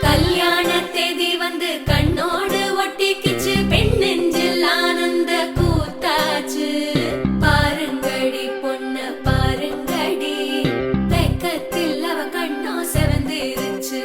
கல்யாண தேதி வந்து கண்ணோடு ஒட்டிக்கிச்சு, பெண் நெஞ்சில் ஆனந்த கூத்தாச்சு. பாருங்கடி பொண்ண பாருங்கடி, வெக்கத்தில் அவ கண்ணோ செவந்திருச்சு.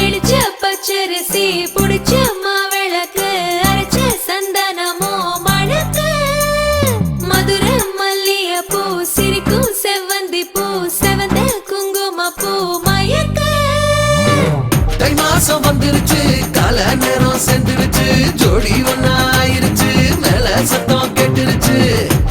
இடிச்ச பச்சரிசி புடிச்ச மாவிளக்கு, அரைச்ச சந்தனமோ மணக்கு. மதுர மல்லிய பூ சிரிக்கும் செவ்வந்தி பூ, செவந்த குங்கும பூ மயக்க. தை மாசம் வந்துருச்சு, கால நேரம் சென்றுருச்சு, ஜோடி ஒன்னாயிருச்சு, மேல சத்தம் கேட்டுருச்சு.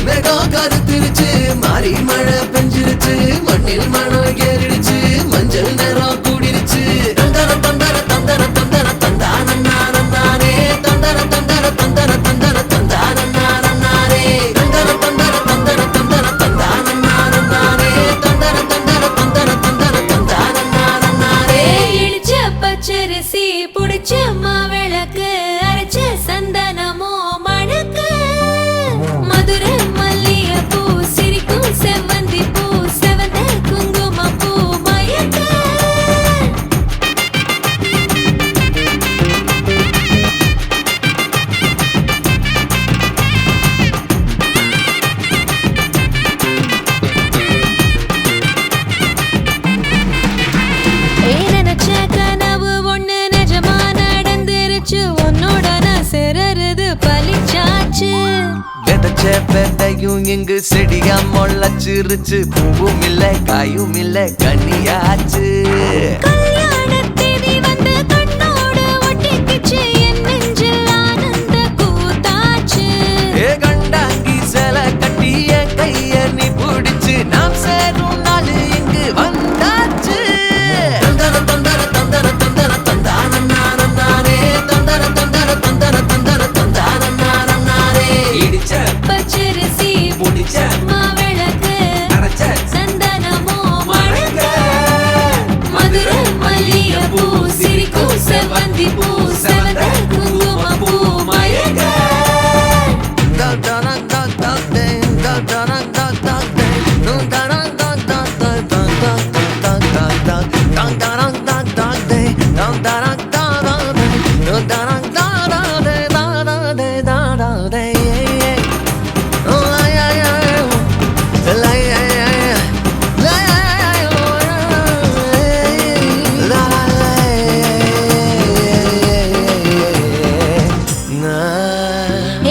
மேகம் கருத்துருச்சு, மாறி மழை பெஞ்சிருச்சு, மண்ணில் மனம் ஏறிடுச்சு, மஞ்சள் நேரம் கூடிருச்சு. தந்தர தந்தர தந்தர தந்தர தந்தானே, தந்தர தந்தர தந்தர தந்தர தந்தானே, தந்தர தந்தர தந்தர தந்தர தந்தானே, தந்தர தந்தர தந்தர தந்தர தந்தானே. இடிச்ச பச்சரிசி புடிச்ச மாவிளக்கு, அரைச்ச சந்தனமோ மணக்கு. மதுர மல்லிய பூ சிரிக்கும் செவ்வந்தி பூ, செவந்த குங்கும பூ மயக்க. நினைச்ச கனவு ஒண்ணு நிஜமா நடந்துருச்சு, உன்னோட நான் சிறருது பலிச்சாச்சு. விதைச்ச விதையும் இங்கு செடியா முளைச்சிருச்சு, பூவும் இல்ல காயும் இல்ல கனியாச்சு. கல்யாண தேதி வந்து கண்ணோடு ஒட்டிக்கிச்சு, என் நெஞ்சில் ஆனந்த கூத்தாச்சு. ஏ கண்டாங்கி சில கட்டி என் கைய நீ பிடிச்சு, நாம் சேரும் நாள் இங்கு வந்தாச்சு. தந்தர தந்தர தந்தர தந்தர தந்தானே, தந்தர தந்தர தந்தர தந்தர தந்தானே. இடிச்ச பச்சரிசி முடிச்ச மாவிளக்கு, அரைச்ச சந்தனமோ மணக்க. மதுர மல்லிய பூ சிரிக்கும் செவ்வந்தி பூ, செவந்த குங்கும பூ மயக்க.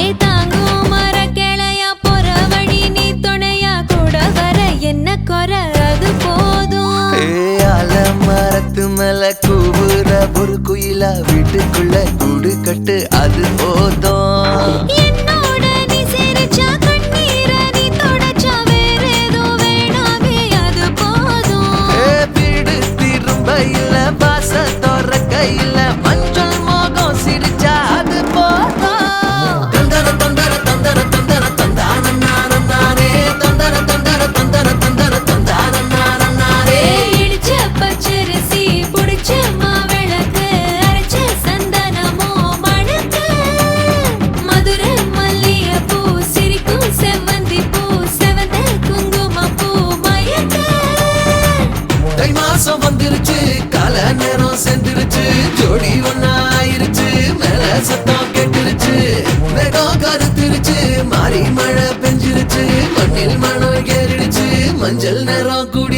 ஏ தாங்கும் மரக்கிளையா போற வழி, நீ துணையா கூட வர என்ன குறை அது போதும். மரத்து மேல கூவுற ஒரு குயிலா, வீட்டுக்குள்ள கூடு கட்டு அது போதும். என்னோட நீ சிரிச்சா கண்ணீர நீ தொடச்சா வேற ஏதோ வேணாமே அது போதும். வீடு திரும்ப இல்ல, பாச தோற கையில, மஞ்சள் மோகம் சிரிச்சா அது போதும். தந்தர தந்தர தந்தர தந்தர தந்தானே, தந்தர தந்தர தந்தர தந்தர தந்தானே. இடிச்ச பச்சரிசி புடிச்ச மாவிளக்கு, அரைச்ச சந்தனமோ மணக்க. மதுர மல்லிய பூ சிரிக்கும் செவ்வந்தி பூ, செவந்த குங்கும பூ மயக்க. தை மாசம் வந்துருச்சு, கால நேரம் சென்றுருச்சு, ஜோடி ஒன்னாயிருச்சு, மேல சத்தம் கேட்டுருச்சு, மேகம் கருத்துருச்சு, மாறி மழை பெஞ்சிருச்சு, மண்ணில் மனம் ஏறிடுச்சு, மஞ்சள் நேரம் கூடி